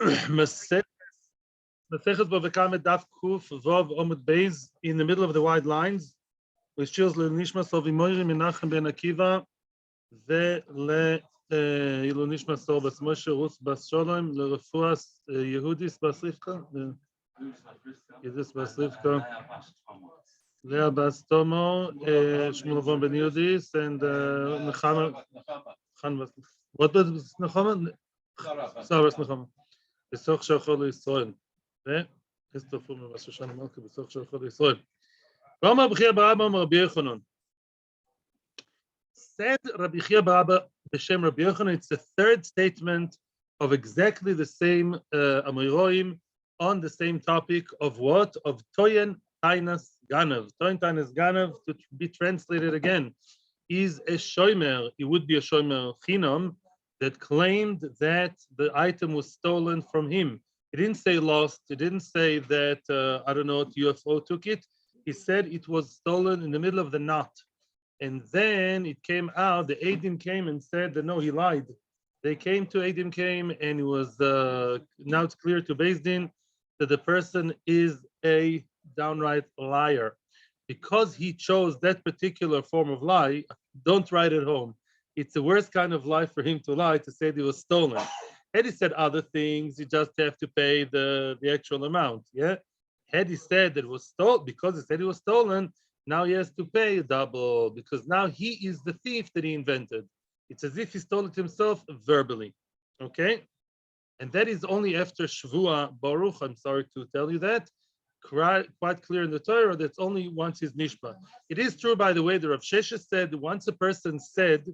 Masechet Bava Kama Daf Kuf Vav Amud Beis in the middle of the wide lines, with Shiur Nishmas of Imoiri Menachem Ben Akiva ve le Ilu Nishmas of Bas Moshe Rus Bas Sholem le Refuas Yehudis Bas Rivka Yehudis Bas Rivka Leah Bas Tomo Shmuel Avon Ben Yehudis and Nechama what was Nechama? Sarah Nechama בסוך שלחו לישראל, והסתופו ממשהו שאני מלכה בסוך שלחו לישראל. ואומר רבי חייא בר אבא אומר רבי יוחנן. Said Rabbi Chiya bar Abba b'shem Rabbi Yochanan, it's the third statement of exactly the same Amoiroim on the same topic of what? Of Toyen Tainas Ganav. Toyen Tainas Ganav, to be translated again, is a shomer. It would be a shomer chinam that claimed that the item was stolen from him. He didn't say lost. He didn't say that, I don't know, UFO took it. He said it was stolen in the middle of the night. And then it came out, the Eidim came and said that no, he lied. They came to Eidim came and it was, now it's clear to Beis Din that the person is a downright liar. Because he chose that particular form of lie, don't write it home. It's the worst kind of lie for him to lie, to say that it was stolen. Had he said other things, you just have to pay the actual amount. Yeah. Had he said that it was stolen, because he said it was stolen, now he has to pay double, because now he is the thief that he invented. It's as if he stole it himself verbally. Okay? And that is only after shevua baruch. I'm sorry to tell you that. Quite clear in the Torah, that's only once he's nishba. It is true, by the way, the Rav Sheshes said that once a person said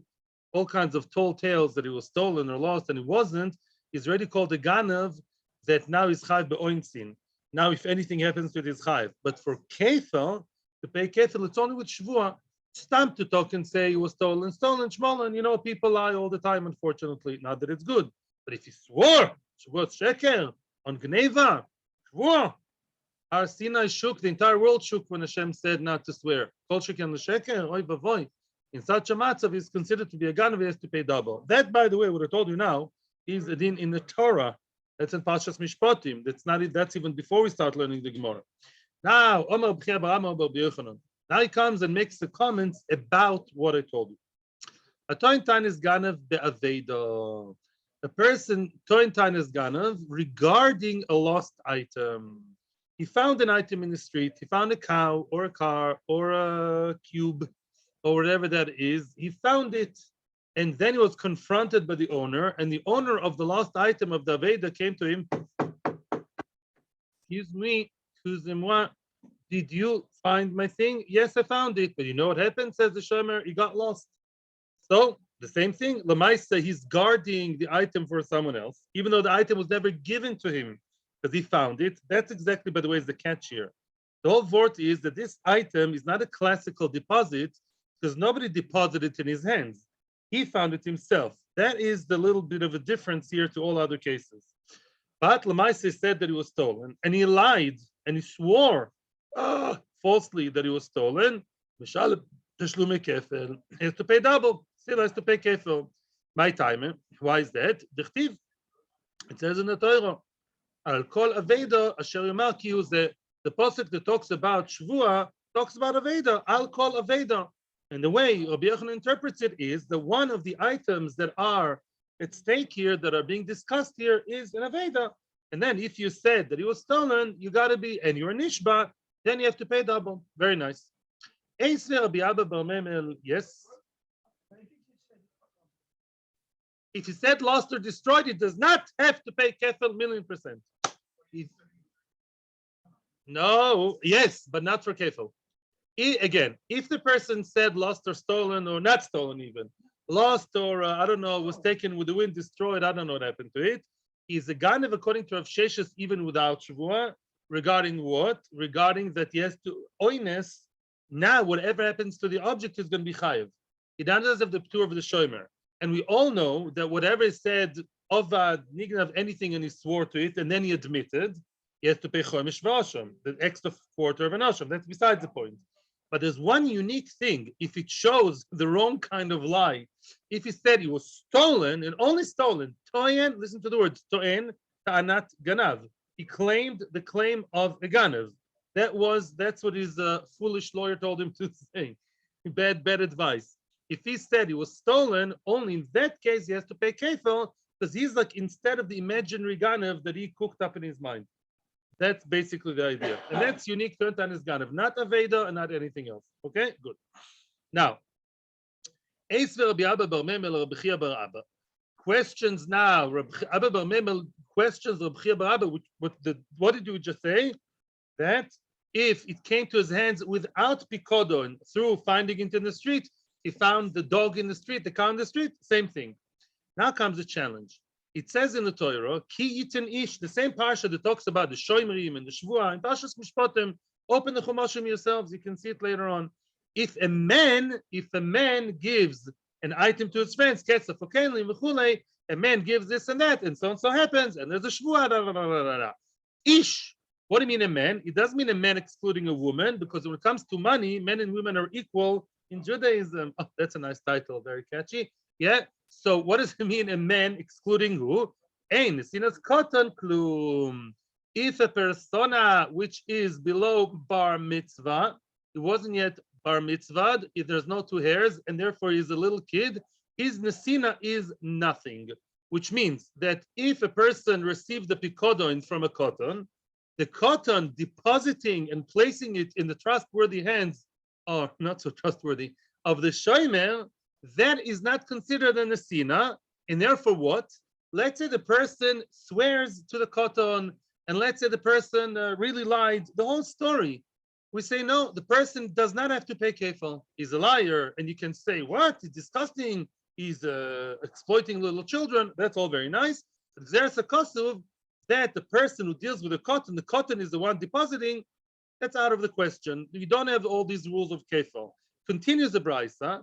all kinds of tall tales that it was stolen or lost and it wasn't, he's already called a ganav that now is chayav be'ointzin. Now, if anything happens to this chayav. But for kefil, to pay kefil, it's only with shevua. It's time to talk and say it was stolen, shmolen. You know, people lie all the time, unfortunately. Not that it's good. But if he swore, shevua sheker, on gneva, shevua, our Sinai shook, the entire world shook when Hashem said not to swear. Kol sheker l'sheker, oy vavoy. In such a matzav, is considered to be a ganav, he has to pay double. That, by the way, what I told you now, is a din in the Torah. That's in Parshas Mishpatim. That's not it. That's even before we start learning the Gemara. Now, now he comes and makes the comments about what I told you. A tointan is ganav be'aveda. A person tointan is ganav regarding a lost item. He found an item in the street. He found a cow or a car or a cube, or whatever that is. He found it, and then he was confronted by the owner, and the owner of the lost item of the Aveda came to him. Excuse me, did you find my thing? Yes, I found it, but you know what happened, says the Shomer, he got lost. So, the same thing, Lamaisa, he's guarding the item for someone else, even though the item was never given to him, because he found it. That's exactly, by the way, is the catch here. The whole vort is that this item is not a classical deposit, because nobody deposited it in his hands. He found it himself. That is the little bit of a difference here to all other cases. But Lamaise said that it was stolen, and he lied, and he swore falsely that it was stolen. He has to pay double. Still has to pay kefil. My time. Why is that? It says in the Torah, Al kol aveda asher yomar ki hu zeh. The pasuk that talks about shevua talks about aveda. Al kol aveda. And the way Rabbi Yochanan interprets it is that one of the items that are at stake here, that are being discussed here, is an Aveda. And then if you said that it was stolen, you got to be, and you're a Nishba, then you have to pay double. Very nice. Yes? If you said lost or destroyed, it does not have to pay kefil 1,000,000%. No, yes, but not for kefil. Again, if the person said lost or stolen or not stolen even, lost or, I don't know, was taken with the wind, destroyed, I don't know what happened to it, he's a ganav according to Rav Sheshes even without shevua. Regarding what? Regarding that he has to oines. Now, whatever happens to the object is going to be chayav. He doesn't have the tour of the shomer. And we all know that whatever is said, ovad, nignav, anything, and he swore to it, and then he admitted, he has to pay chomish v'asham, the extra quarter of an asham. That's besides the point. But there's one unique thing. If it shows the wrong kind of lie, if he said it was stolen and only stolen, toyen, listen to the word, toyen, ta'anat ganav. He claimed the claim of a ganav. That's what his foolish lawyer told him to say. Bad advice. If he said he was stolen, only in that case he has to pay kefil, because he's like instead of the imaginary ganav that he cooked up in his mind. That's basically the idea, and that's unique to Antanis ganav, not aveda and not anything else. Okay, good. Now, questions now. Abba bar Memel questions Rabbi Chia bar Abba. What did you just say? That if it came to his hands without pikodon, through finding it in the street, he found the dog in the street, the cow in the street, same thing. Now comes the challenge. It says in the Torah, Ki yitin ish, the same parsha that talks about the shoymrim and the shevua, and Parshas Mishpatim. Open the Chumashim yourselves, you can see it later on. If a man gives an item to his friends, kesef okelim v'chulei, a man gives this and that, and so happens, and there's a shevua. Ish. What do you mean a man? It doesn't mean a man excluding a woman, because when it comes to money, men and women are equal in Judaism. Oh, that's a nice title, very catchy. Yeah. So what does it mean a man excluding who? Ein nesinas koton klum. If a persona which is below bar mitzvah, it wasn't yet bar mitzvah, if there's no two hairs, and therefore he's a little kid, his nesina is nothing. Which means that if a person received the pikodon from a cotton, the cotton depositing and placing it in the trustworthy hands, or not so trustworthy, of the shomer, that is not considered a nesina, and therefore what? Let's say the person swears to the cotton, and let's say the person really lied, the whole story. We say, no, the person does not have to pay kefil. He's a liar, and you can say, what? It's disgusting. He's exploiting little children. That's all very nice. But there's a kosuv that the person who deals with the cotton is the one depositing, that's out of the question. You don't have all these rules of kefil. Continues the brisa.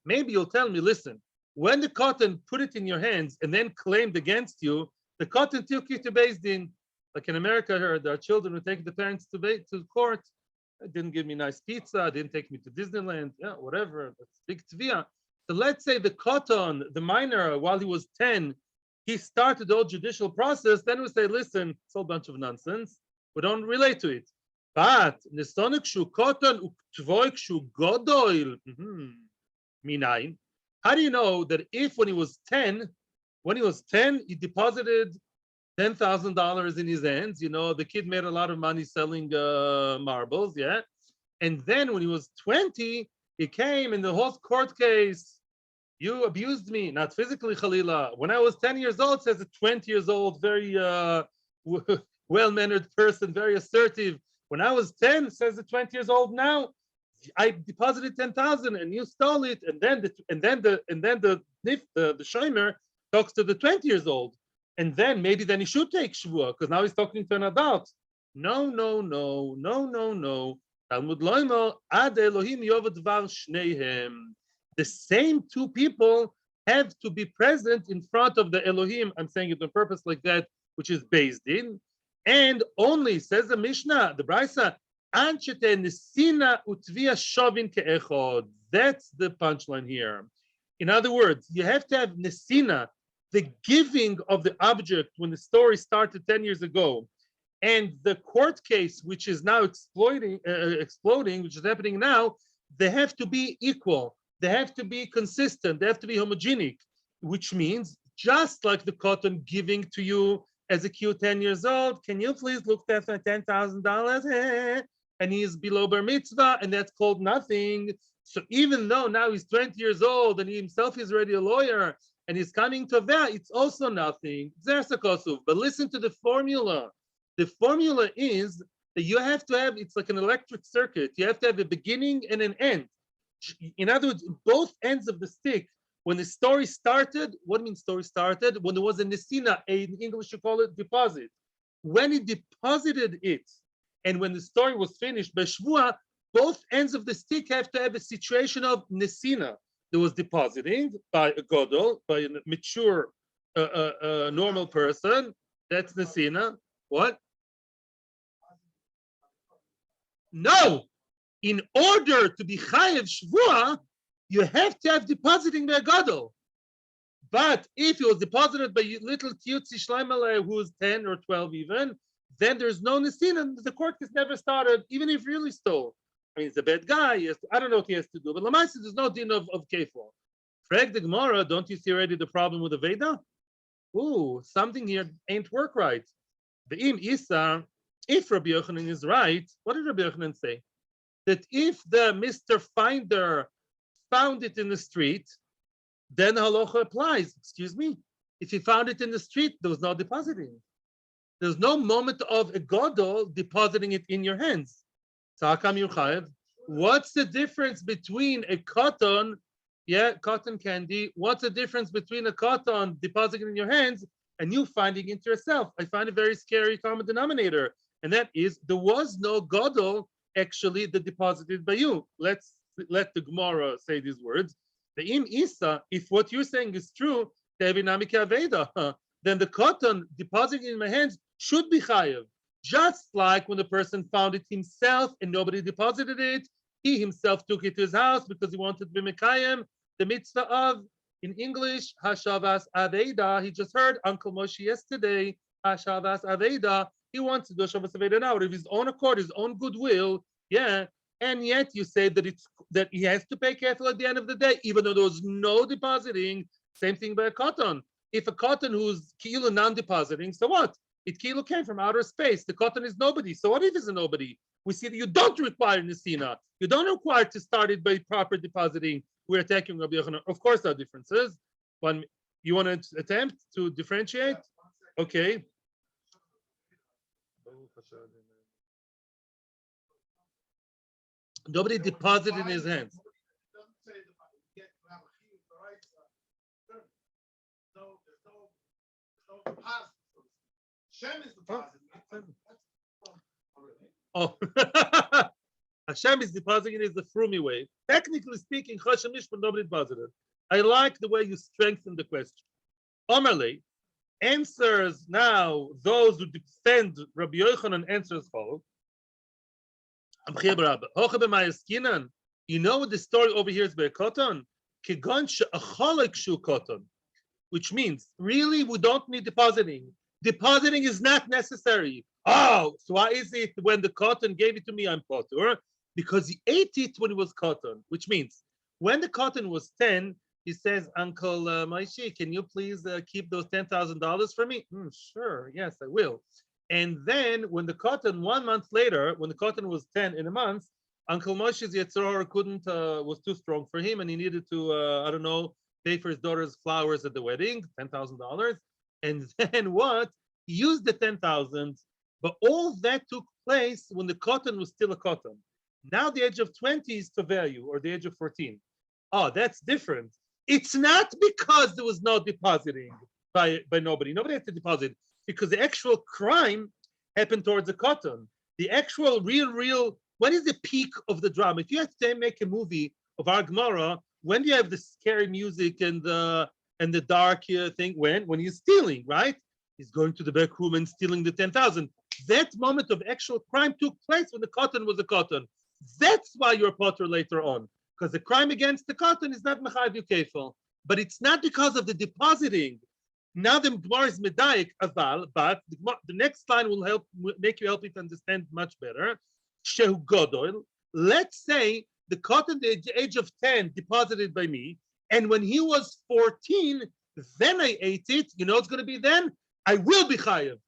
Maybe you'll tell me, listen, when the cotton put it in your hands and then claimed against you, the cotton took you to Beis Din. Like in America, there are children who take the parents to court. Didn't give me nice pizza, didn't take me to Disneyland, yeah, whatever. That's big tvia. So let's say the cotton, the minor, while he was 10, he started the whole judicial process. Then we say, listen, it's a whole bunch of nonsense. We don't relate to it. But nesonik shu cotton uktvoik shu godoil. Minayin. How do you know that if when he was 10, he deposited $10,000 in his hands? You know, the kid made a lot of money selling marbles, yeah. And then when he was 20, he came in the whole court case. You abused me, not physically, Khalila. When I was 10 years old, says a 20 years old, very well-mannered person, very assertive. When I was 10, says the 20 years old now, I deposited 10,000 and you stole it. And then the shomer talks to the 20 years old. And then maybe he should take shevua, because now he's talking to an adult. No. Talmud loimer ad Elohim yovad var shneihem. The same two people have to be present in front of the Elohim. I'm saying it on purpose like that, which is Beis Din. And only, says the Mishnah, the Brisa, anchete nesina utvia shovin ke'echod. That's the punchline here. In other words, you have to have nesina, the giving of the object when the story started 10 years ago, and the court case, which is now exploding, which is happening now, they have to be equal. They have to be consistent. They have to be homogenic, which means just like the cotton giving to you as a cute 10 years old, can you please look at for $10,000? And he's below bar mitzvah, and that's called nothing. So even though now he's 20 years old and he himself is already a lawyer and he's coming to that, it's also nothing. There's a kosuv. But listen to the formula. The formula is that you have to have, it's like an electric circuit. You have to have a beginning and an end. In other words, both ends of the stick, when the story started, what do you mean story started? When there was a nesina, in English you call it deposit. When he deposited it, and when the story was finished by shevua, both ends of the stick have to have a situation of nesina. There was depositing by a godol, by a mature, normal person. That's nesina. What? No. In order to be chayav shevua, you have to have depositing by a gadol. But if it was deposited by little Tiyutzi Shleimaleh, who is 10 or 12 even, then there's no Nisin, and the court has never started, even if he really stole. I mean, he's a bad guy. I don't know what he has to do. But Lamaisa, there's no din of kefil. Frag the Gemara, don't you see already the problem with the Veda? Ooh, something here ain't work right. The Im Isa, if Rabbi Yochanan is right, what did Rabbi Yochanan say? That if the Mr. Finder found it in the street, then halacha applies. Excuse me. If he found it in the street, there was no depositing. There's no moment of a gadol depositing it in your hands. So how come you're chayav? What's the difference between a cotton, cotton candy? What's the difference between a cotton depositing in your hands and you finding it yourself? I find a very scary common denominator, and that is there was no gadol actually that deposited by you. Let's let the Gemara say these words. The im isa, if what you're saying is true, then the cotton depositing in my hands should be chayav. Just like when the person found it himself and nobody deposited it, he himself took it to his house because he wanted to be mekayem the mitzvah of, in English, hashavas aveda. He just heard Uncle Moshe yesterday, hashavas aveda. He wants to do shavas aveda now, of his own accord, his own goodwill, and yet you say that he has to pay kefil at the end of the day, even though there was no depositing. Same thing by a cotton. If a cotton who's kilo non-depositing, so what? It kilo came from outer space. The cotton is nobody. So what if it's a nobody? We see that you don't require Nisina. You don't require to start it by proper depositing. We're attacking Rabbi Yochanan. Of course, there are differences. But you want to attempt to differentiate? Okay. Nobody deposited in his hands. Oh, Hashem is depositing is the frumi way. Technically speaking, Hashem Mishpah, nobody deposited. I like the way you strengthen the question. Omerle answers now those who defend Rabbi Yochanan answers follow. You know what the story over here is by cotton? Which means really we don't need depositing. Depositing is not necessary. Oh, so why is it when the cotton gave it to me, I'm potter? Because he ate it when it was cotton, which means when the cotton was 10, he says, Uncle Maishi, can you please keep those $10,000 for me? Sure, yes, I will. And then when the cotton, 1 month later, when the cotton was 10 in a month, Uncle Moshe's Yetzirah was too strong for him, and he needed to, pay for his daughter's flowers at the wedding, $10,000. And then what? He used the 10,000, but all that took place when the cotton was still a cotton. Now the age of 20 is to value, or the age of 14. Oh, that's different. It's not because there was no depositing by nobody. Nobody had to deposit because the actual crime happened towards the cotton. The actual real, what is the peak of the drama? If you have to make a movie of our Gemara, when do you have the scary music and the dark thing? When he's stealing, right? He's going to the back room and stealing the 10,000. That moment of actual crime took place when the cotton was a cotton. That's why you're a potter later on, because the crime against the cotton is not mechayiv kefil, but it's not because of the depositing. Now the Gemara is medayik aval, but the next line will make you to understand much better. Shehu godol. Let's say the cotton at the age of 10 deposited by me, and when he was 14, then I ate it. You know what's going to be then? I will be chayav,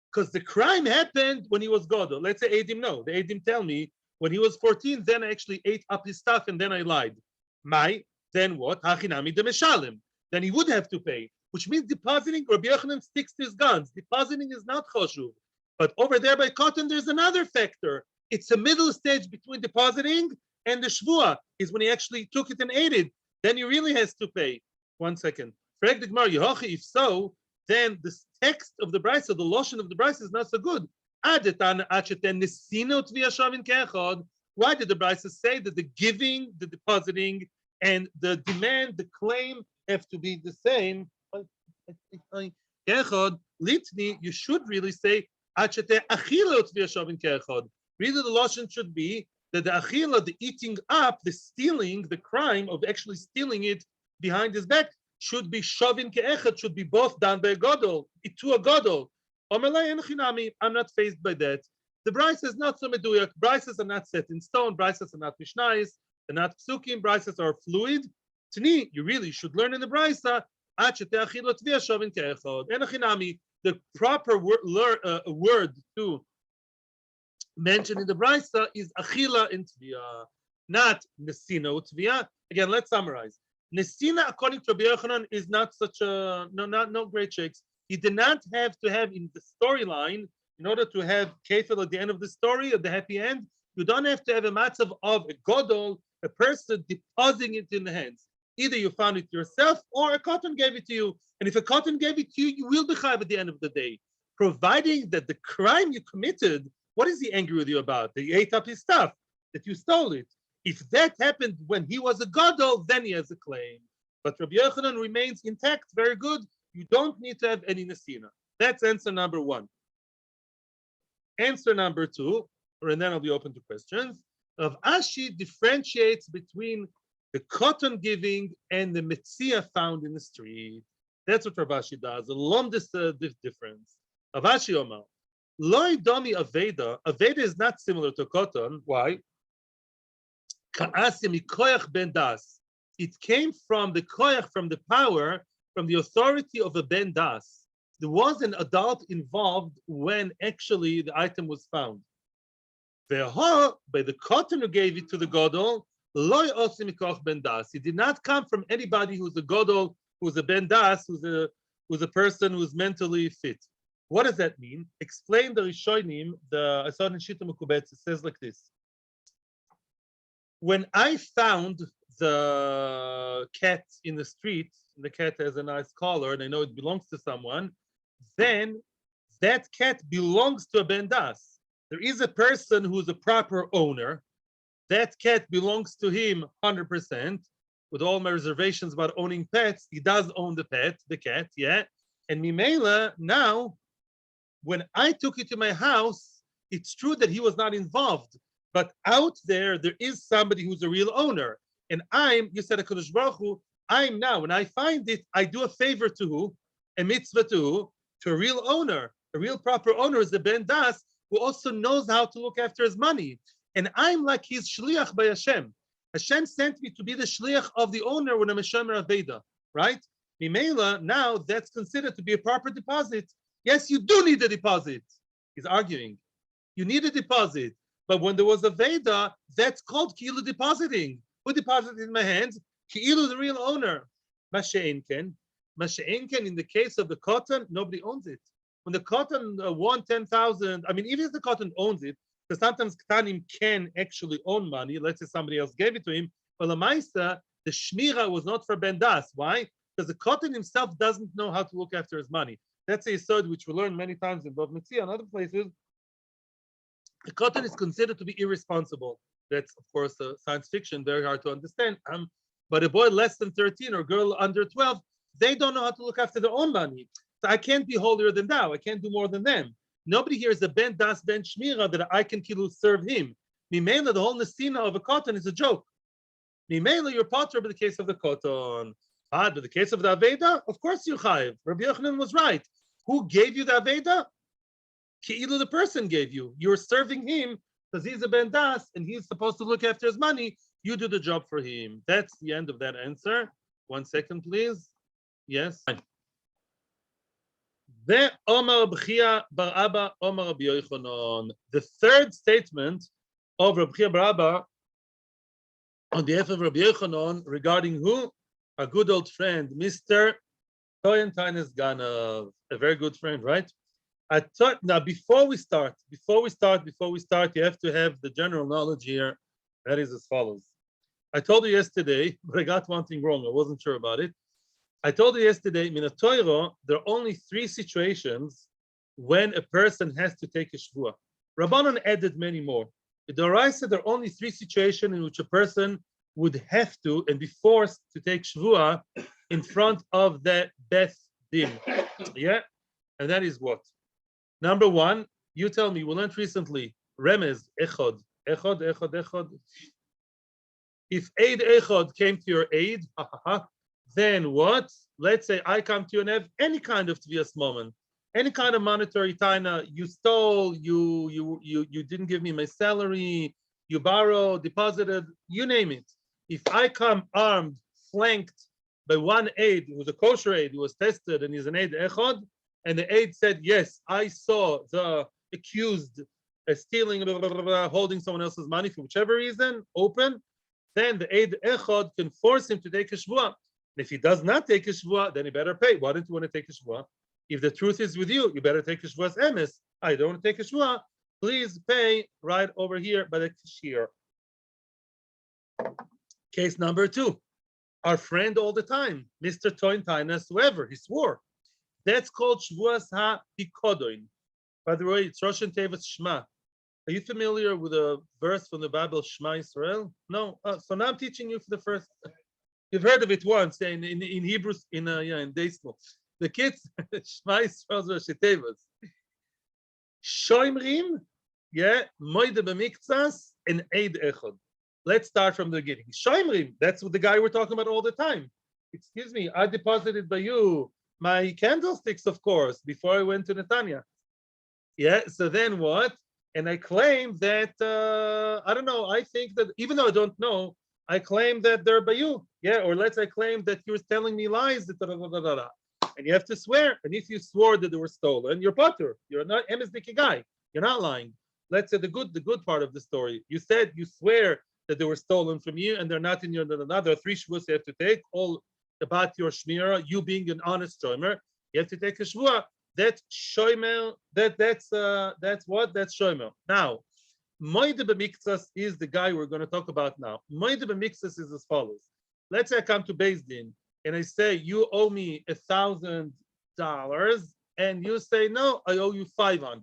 because the crime happened when he was godol. Let's say Eidim know. The Eidim tell me when he was 14, then I actually ate up his stuff and then I lied. Then what? Hachinami de meshalim. Then he would have to pay, which means depositing. Rabbi Yochanan sticks to his guns. Depositing is not choshuv. But over there by cotton, there's another factor. It's a middle stage between depositing and the shevua, is when he actually took it and ate it. Then he really has to pay. 1 second. If so, then the text of the brisa, the lotion of the brisa is not so good. Why did the brisa say that the giving, the depositing, and the demand, the claim have to be the same? Litni, you should really say really the lotion should be that the achila, the eating up, the stealing, the crime of actually stealing it behind his back should be shovin ke'echad, should be both done by a gadol, to a gadol. I'm not faced by that. The Bryce is not so meduyak. Bryces are not set in stone. Bryces are not mishnayis. They're not psukim. Bryces are fluid. Tani, you really should learn in the Brysa. The proper word to mention in the Brysa is achila in tvia, not nesina utvia. Again, let's summarize. Nesina, according to Rabbi Yochanan, is not such a no great shakes. He did not have to have in the storyline, in order to have kefil at the end of the story, at the happy end, you don't have to have a matzav of a gadol, a person depositing it in the hands. Either you found it yourself or a cotton gave it to you. And if a cotton gave it to you, you will be chayav at the end of the day. Providing that the crime you committed, what is he angry with you about? That you ate up his stuff, that you stole it. If that happened when he was a gadol, then he has a claim. But Rabbi Yochanan remains intact, very good. You don't need to have any nesina. That's answer number one. Answer number two, and then I'll be open to questions. Rav Ashi differentiates between the cotton giving and the metzia found in the street. That's what Rav Ashi does. Along this difference. Rav Ashi Omar, Loi domi aveda. Aveda is not similar to cotton. Why? Ka'asim ikoyach ben das. It came from the koyach, from the power, from the authority of a ben das. There was an adult involved when actually the item was found. By the cotton who gave it to the gadol, loy osim ikoch ben das. It did not come from anybody who's a gadol, who's a ben das, who's a person who's mentally fit. What does that mean? Explain the Rishonim. I saw it in Shita Mekubetz. It says like this: when I found the cat in the street, the cat has a nice collar, and I know it belongs to someone, then that cat belongs to a ben das. There is a person who's a proper owner. That cat belongs to him 100%. With all my reservations about owning pets, he does own the cat, yeah. And Mimela, now, when I took it to my house, it's true that he was not involved. But out there is somebody who's a real owner. And you said HaKadosh Baruch Hu, I'm now, when I find it, I do a favor to who? A mitzvah to who? To a real owner. A real proper owner is the ben das, who also knows how to look after his money. And I'm like his shliach by Hashem. Hashem sent me to be the shliach of the owner when I'm a shomer aveda, right? Mimela, now that's considered to be a proper deposit. Yes, you do need a deposit. He's arguing. You need a deposit. But when there was a veda, that's called ki'ilu depositing. Who deposited in my hands? Ki'ilu, the real owner. Masha'enken. Masha'enken, in the case of the cotton, nobody owns it. When the cotton won 10,000, I mean, even if the cotton owns it, because sometimes Ktanim can actually own money, let's say somebody else gave it to him, but Lamaisa, the Shmira was not for Ben Das. Why? Because the cotton himself doesn't know how to look after his money. That's a yesod which we learn many times in Bava Metzia and other places. The cotton is considered to be irresponsible. That's, of course, science fiction, very hard to understand. But a boy less than 13 or a girl under 12, they don't know how to look after their own money. So I can't be holier than thou. I can't do more than them. Nobody here is a ben das ben shmira that I can serve him. Mimela, the whole nesina of a cotton is a joke. Mimela, you're potter by the case of the cotton. But the case of the aveda, of course you chayav. Rabbi Yochanan was right. Who gave you the aveda? Ki'ilu, the person gave you. You're serving him because he's a ben das and he's supposed to look after his money. You do the job for him. That's the end of that answer. 1 second, please. Yes. The third statement of Rabbi Chia bar Abba on behalf of Rabbi Yochanan regarding who? A good old friend, Mr. Toyen Tainus Ganav, a very good friend, right? I thought now before we start, you have to have the general knowledge here. That is as follows. I told you yesterday, but I got one thing wrong. I wasn't sure about it. I told you yesterday, in a Torah, there are only 3 situations when a person has to take a shevua. Rabanan added many more. In the Oraisa, there are only 3 situations in which a person would have to and be forced to take shevua in front of the Beth Din. Yeah? And that is what? Number 1, you tell me, we learned recently, Remez, Echod. If aid Echod came to your aid, then what? let's say I come to you and have any kind of tvias moment, any kind of monetary taina, you stole, you didn't give me my salary, you borrowed, deposited, you name it. If I come armed, flanked by one aide, who was a kosher aide, who was tested, and he's an aide echad, and the aide said, yes, I saw the accused stealing, holding someone else's money for whichever reason, open, then the aide echad can force him to take a shevua. And if he does not take a shevua, then he better pay. Why don't you want to take a shevua? If the truth is with you, you better take a shvuas emes. I don't want to take a shevua. Please pay right over here by the Shiur. Case number 2. Our friend all the time, Mr. Toin Tainas, whoever, he swore. That's called shvuas ha-pikodoin. By the way, it's Rosh Tevis Shema. Are you familiar with a verse from the Bible, Shema Israel? No. So now I'm teaching you for the first. You've heard of it once in Hebrew, in day school. The kids, Shema Israel Rosh Tevis. Shoimrim, Modeh BeMiktzas, and Eid Echad. Let's start from the beginning. Shoimrim, that's what the guy we're talking about all the time. Excuse me, I deposited by you my candlesticks, of course, before I went to Netanya. So then what? And I claim that, I don't know, I think that, even though I don't know, I claim that they're by you. Or I claim that you're telling me lies. And you have to swear. And if you swore that they were stolen, you're potter. You're not MSDK guy. You're not lying. Let's say the good part of the story. You said you swear that they were stolen from you and they're not in your. There are 3 shvuas you have to take, all about your shmira, you being an honest shomer. You have to take a shvua. That's shomer. That's what? That's shomer. Now, Modeh BeMiktzas is the guy we're going to talk about now. Modeh BeMiktzas is as follows. Let's say I come to BSD and I say, you owe me $1,000, and you say, no, I owe you 500.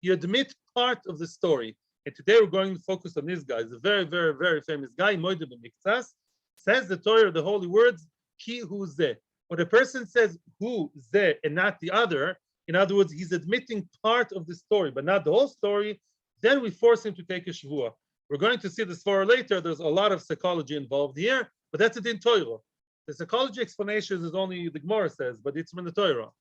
You admit part of the story. And today we're going to focus on this guy. He's a very, very, very famous guy, Modeh BeMiktzas. Says the Torah, the holy words, ki hu zeh. When a person says hu zeh and not the other, in other words, he's admitting part of the story, but not the whole story, then we force him to take a shevua. We're going to see this far later. There's a lot of psychology involved here, but that's it in Torah. The psychology explanations is only the Gemara says, but it's from the Torah.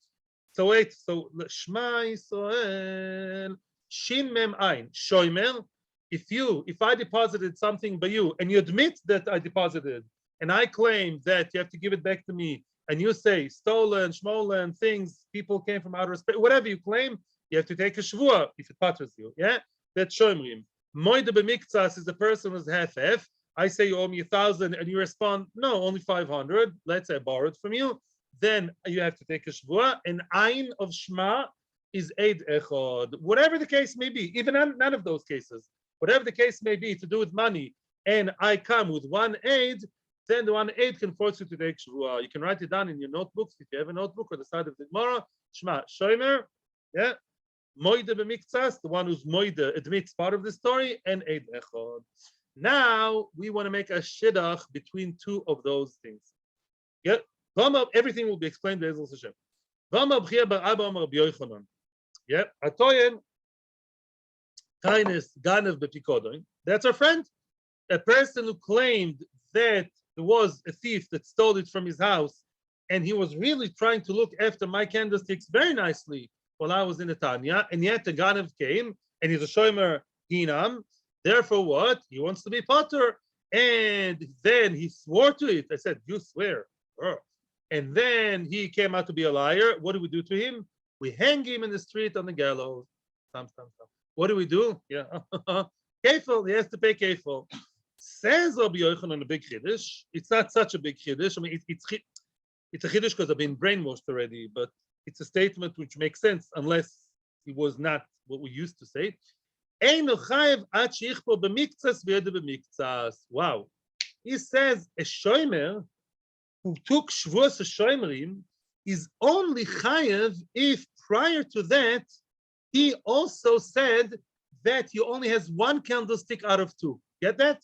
So wait, so Shema Yisrael, Shin Mem Ein, Shoimer. If I deposited something by you and you admit that I deposited, and I claim that you have to give it back to me, and you say stolen, shmolen, things, people came from outer space, whatever you claim, you have to take a shevua if it patters you. That's shoimrim. Modeh BeMiktzas is the person who's half. I say you owe me 1,000, and you respond, no, only 500. Let's say I borrowed from you. Then you have to take a shevua. And ayin of shema is eid echad. Whatever the case may be, even none of those cases, whatever the case may be, to do with money, and I come with one aid, then the one aid can force you to take shevua. You can write it down in your notebooks if you have a notebook or the side of the Gemara. Shema, shomer, Modeh BeMiktzas, the one who's Modeh admits part of the story, and eid echad. Now we want to make a shidduch between 2 of those things. Everything will be explained by Ezra Hashem. Atoyen, kindness, ganev bepikodoin. That's our friend. A person who claimed that there was a thief that stole it from his house, and he was really trying to look after my candlesticks very nicely while I was in Netanya, and yet the ganev came, and he's a shomer hinam. Therefore, what? He wants to be potter. And then he swore to it. I said, you swear. And then he came out to be a liar. What do we do to him? We hang him in the street on the gallows. What do we do? Kefil, he has to pay kefil. Says Rabbi Yochanan a big chiddush. It's not such a big chiddush. I mean, it's a chiddush because I've been brainwashed already, but it's a statement which makes sense unless it was not what we used to say. Wow. He says a shomer who took shvuas shomerim is only chayav if prior to that he also said that he only has 1 candlestick out of 2. Get that?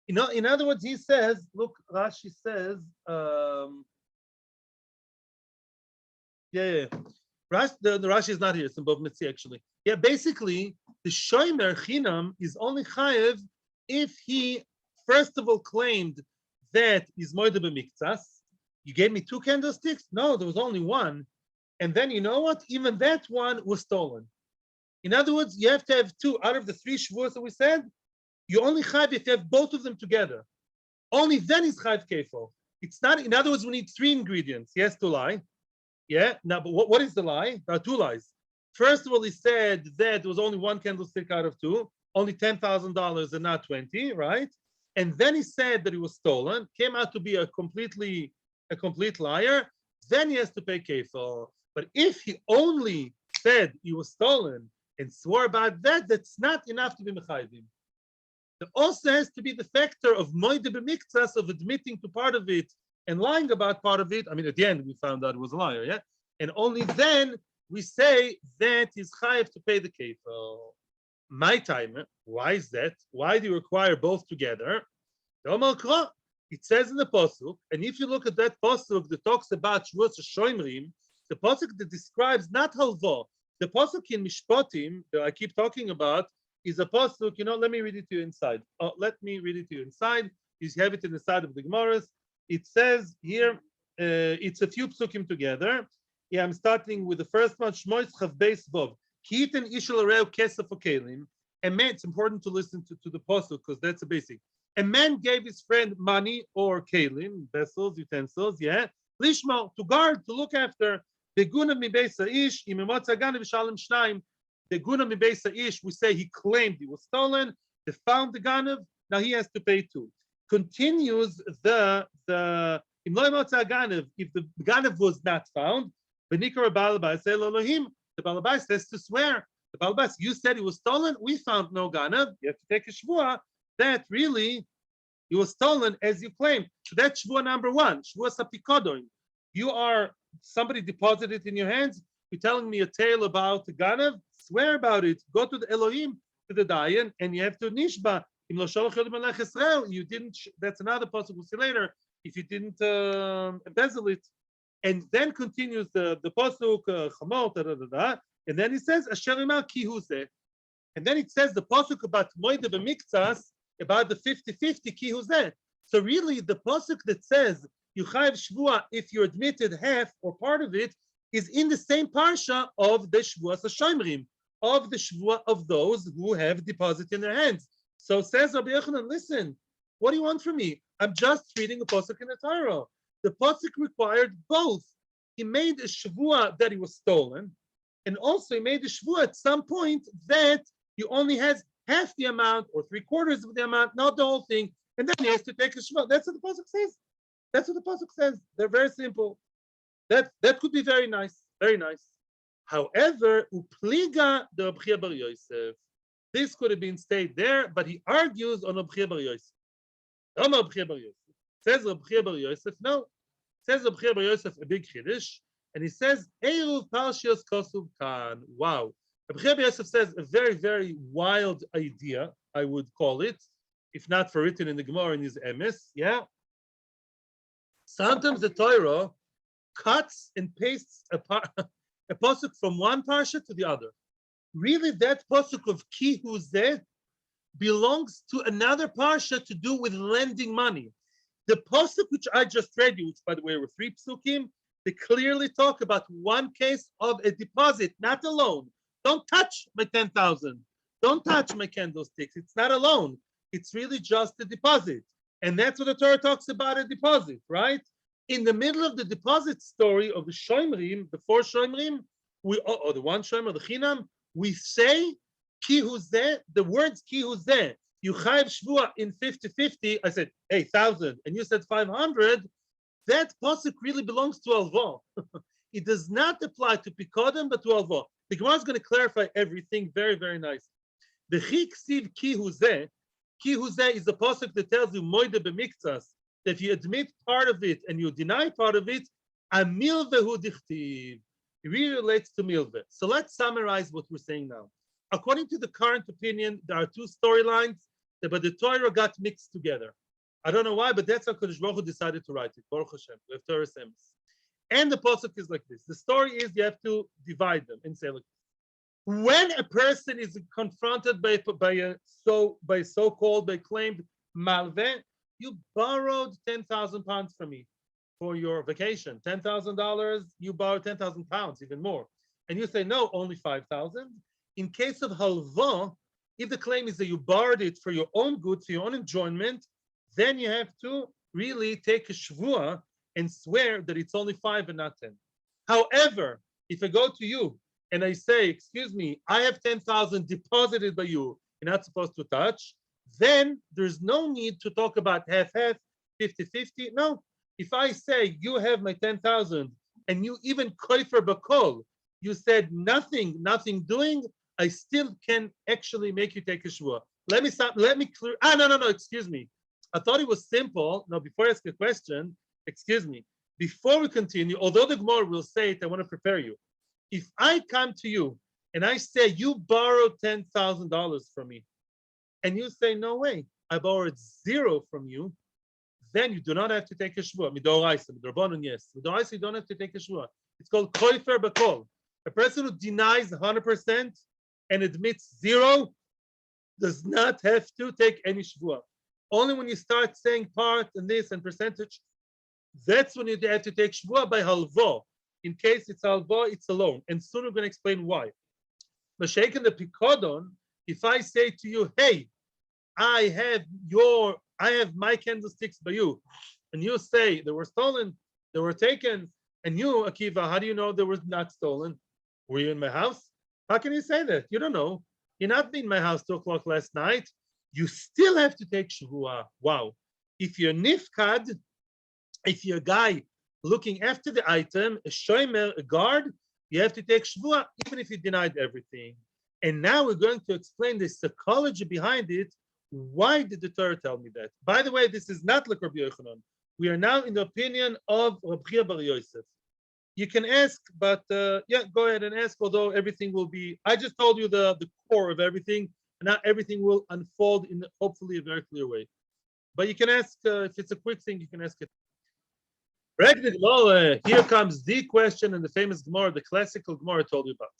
In other words, he says, look, Rashi says, Rashi, the Rashi is not here, it's in Bava Metzia actually. Basically, the shomer chinam is only chayav if he first of all claimed that he's Modeh BeMiktzas, You gave me 2 candlesticks? No, there was only one. And then you know what? Even that one was stolen. In other words, you have to have 2 out of the 3 shevuas that we said. You only chayav if you have both of them together. Only then is chayav kefil. It's not. In other words, we need 3 ingredients. He has to lie. Yeah. Now, but what is the lie? There are 2 lies. First of all, he said that there was only 1 candlestick out of 2, only $10,000 and not 20, right? And then he said that it was stolen. Came out to be a complete liar. Then he has to pay kefil. But if he only said he was stolen and swore about that, that's not enough to be mechayvim. There also has to be the factor of Modeh BeMiktzas, of admitting to part of it and lying about part of it. I mean, at the end, we found out it was a liar, yeah? And only then we say that he's chayav to pay the kefil. My time, why is that? Why do you require both together? It says in the pasuk, and if you look at that pasuk that talks about shvuas shoimrim, the pasuk that describes not halva, the pasuk in Mishpatim that I keep talking about is a pasuk. Let me read it to you inside. Let me read it to you inside. You have it in the side of the Gemaras. It says here, it's a few psukim together. Yeah, I'm starting with the first one. Shmois chav beis vov. Kiiten ishel areu kesef okelim. A man. It's important to listen to the pasuk because that's a basic. A man gave his friend money or kelim, vessels, utensils, yeah, lishma, to guard, to look after. The guna mi beisa ish, imemotza ganav v'shalem shnaim. The guna mi beisa ish, we say he claimed he was stolen. They found the ganav, now he has to pay 2. Continues the imloy motza ganav, if the ganav was not found, v'nikar balabais el Elohim, the balabais has to swear. The balabais, you said it was stolen, we found no ganav, you have to take a shevua. That really, it was stolen as you claim. So that's shevua number 1, shevua sapikodon. Somebody deposited it in your hands. You're telling me a tale about the ganav. Swear about it. Go to the Elohim, to the Dayan, and you have to nishba. You didn't. That's another pasuk we'll see later. If you didn't embezzle it, and then continues the pasuk chamor da da da da, and then it says asher imar ki hu zeh. And then it says the pasuk about Modeh BeMiktzas, about the 50-50 ki hu zeh. So really, the pasuk that says you chayav shevua if you admitted half or part of it is in the same parsha of the shvuas shoimrim, of the shevua of those who have deposit in their hands. So says Rabbi Yochanan, listen, what do you want from me? I'm just reading a pasuk in the Torah. The pasuk required both. He made a shevua that he was stolen, and also he made a shevua at some point that you only has half the amount or 3/4 of the amount, not the whole thing, and then he has to take a shevua. That's what the pasuk says. That's what the pasuk says. They're very simple. That could be very nice, very nice. However, upliga the Rabbi Bar Yosef. This could have been stayed there, but he argues on Rabbi Bar Yosef. Rabbi Bar Yosef says Rabbi Bar Yosef. No, says Rabbi Bar Yosef a big chiddush, and he says Eruv Parshios Kosuv Kan. Wow. Rabbi Bar Yosef says a very, very wild idea, I would call it, if not for written in the Gemara in his emes. Yeah. Sometimes the Torah cuts and pastes a pasuk from one parsha to the other. Really, that pasuk of ki hu zeh belongs to another parsha to do with lending money. The pasuk which I just read you, which by the way were 3 psukim, they clearly talk about one case of a deposit, not a loan. Don't touch my 10,000. Don't touch my candlesticks. It's not a loan. It's really just a deposit. And that's what the Torah talks about, a deposit, right? In the middle of the deposit story of the shoimrim, the 4 shoimrim, or the 1 shomer, the chinam, we say ki hu zeh, the words ki hu zeh. You chayav shvua in 50-50. I said, hey, 1,000, and you said 500. That pasuk really belongs to alva. It does not apply to pikodem, but to alva. The Gemara is going to clarify everything very, very nice. The chiksiv ki hu zeh is the pasuk that tells you Modeh BeMiktzas, that if you admit part of it and you deny part of it, amilve hu dichtiv. It really relates to milve. So let's summarize what we're saying now. According to the current opinion, there are 2 storylines, but the Torah got mixed together. I don't know why, but that's how Kadosh Baruch Hu decided to write it. Baruch Hashem. We have Torah Semes. And the pasuk is like this. The story is you have to divide them and say like this. When a person is confronted by claimed malve, you borrowed 10,000 pounds from me. for your vacation. $10,000, you borrow 10,000 pounds, even more. And you say, no, only 5,000. In case of halva, if the claim is that you borrowed it for your own good, for your own enjoyment, then you have to really take a shevua and swear that it's only 5 and not 10. However, if I go to you and I say, excuse me, I have 10,000 deposited by you, you're not supposed to touch, then there's no need to talk about half-half, 50-50. No, if I say you have my 10,000 and you even koifer bakol, you said nothing doing, I still can actually make you take a shevua. Let me stop. Let me clear. No. Excuse me. I thought it was simple. No, before I ask a question, excuse me. Before we continue, although the Gemara will say it, I want to prepare you. If I come to you and I say you borrowed $10,000 from me, and you say no way, I borrowed 0 from you, then you do not have to take a shevua. Midoraisa, midorabanan, yes. Midoraisa, you don't have to take a shevua. It's called koifer bakol. A person who denies 100% and admits 0 does not have to take any shevua. Only when you start saying part and this and percentage, that's when you have to take shevua by halva. In case it's halva, it's a loan. And soon we're going to explain why. Mashake in the pikodon, if I say to you, hey, I have my candlesticks by you, and you say they were stolen, they were taken, and you, Akiva, how do you know they were not stolen? Were you in my house? How can you say that? You don't know. You're not in my house 2 o'clock last night. You still have to take shevua. Wow. If you're nifkad, if you're a guy looking after the item, a shomer, a guard, you have to take shevua, even if you denied everything. And now we're going to explain the psychology behind it. Why did the Torah tell me that? By the way, this is not like Rabbi Yochanan. We are now in the opinion of Rabbi Chia bar Yosef. You can ask, but yeah, go ahead and ask, although everything will be, I just told you the core of everything, and now everything will unfold in hopefully a very clear way. But you can ask, if it's a quick thing, you can ask it. Here comes the question in the famous Gemara, the classical Gemara I told you about.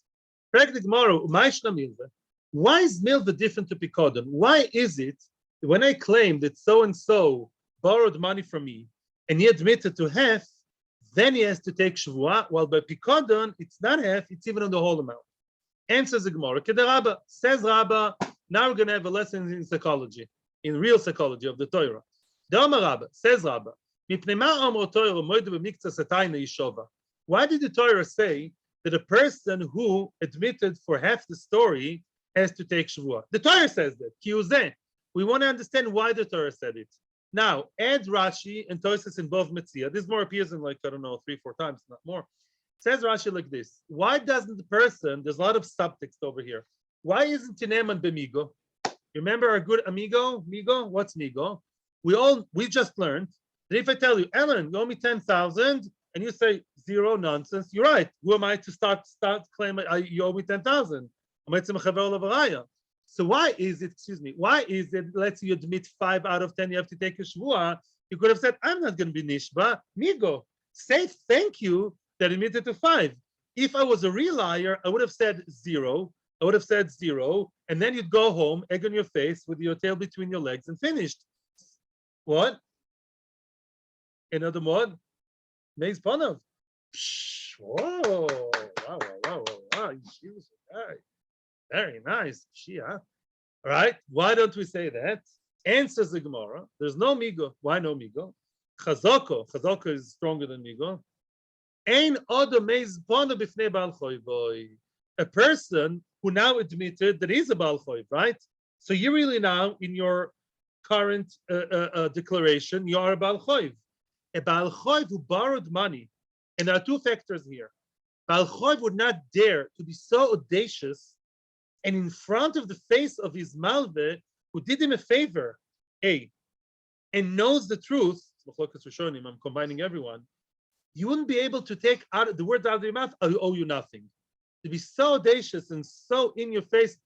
Why is milva different to pikodon? Why is it that when I claim that so-and-so borrowed money from me and he admitted to half, then he has to take shevua, while by pikodon, it's not half, it's even on the whole amount. Answers the Gemara. Rabba, says Rabba, now we're going to have a lesson in psychology, in real psychology of the Torah. Rabba, says Rabba, why did the Torah say that a person who admitted for half the story has to take shevua? The Torah says that. We want to understand why the Torah said it. Now, add Rashi and Tosfos in both Metzia. This more appears in 3-4 times, not more. Says Rashi like this. Why doesn't the person, there's a lot of subtext over here. Why isn't Tineman bemigo? Remember our good amigo? Migo? What's migo? We just learned that if I tell you, Ellen, you owe me 10,000, and you say 0, nonsense, you're right. Who am I to start claiming you owe me 10,000? So why is it, let's say you admit 5 out of 10, you have to take a shevua. You could have said, I'm not going to be nishba, migo. Say thank you that admitted to 5. If I was a real liar, I would have said 0. I would have said 0, and then you'd go home, egg on your face, with your tail between your legs, and finished. What? Another one? Maze Panov. Whoa. Wow. Very nice. Shia. All right. Why don't we say that? Answers the Gemara. There's no migo. Why no migo? Chazoko. Chazoko is stronger than migo. Ein odo maze panov b'fnei bal choiv. A person who now admitted that he's a bal choiv, right? So you really now, in your current declaration, you are a bal choiv. A bal choiv who borrowed money, and there are 2 factors here. Bal choiv would not dare to be so audacious and in front of the face of his malve, who did him a favor, and knows the truth. I'm combining everyone. You wouldn't be able to take out the word out of your mouth, I owe you nothing. To be so audacious and so in your face,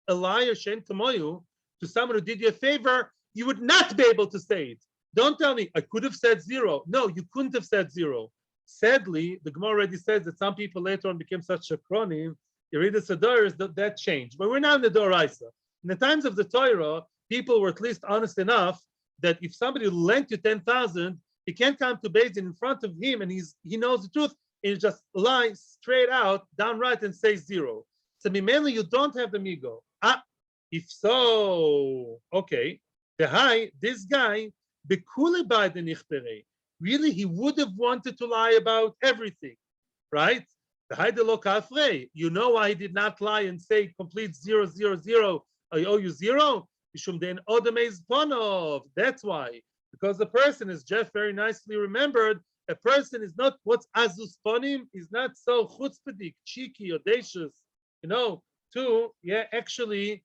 a liar, shem kamoyu, to someone who did you a favor, you would not be able to say it. Don't tell me, I could have said 0. No, you couldn't have said 0. Sadly, the Gemara already says that some people later on became such shakronim. You read the Siddur, that changed. But we're now in the Doraisa. In the times of the Torah, people were at least honest enough that if somebody lent you 10,000, He can't come to Beis Din in front of him and he knows the truth and he just lie straight out, downright, and say zero. So mainly you don't have the migo. If so, okay. This guy, bekule by the nichtere. Really, he would have wanted to lie about everything, right? You know why he did not lie and say complete 000, I owe you zero? That's why. Because the person, as Jeff very nicely remembered, a person is not what's azus ponim, is not so chutzpahdik, cheeky, audacious, to actually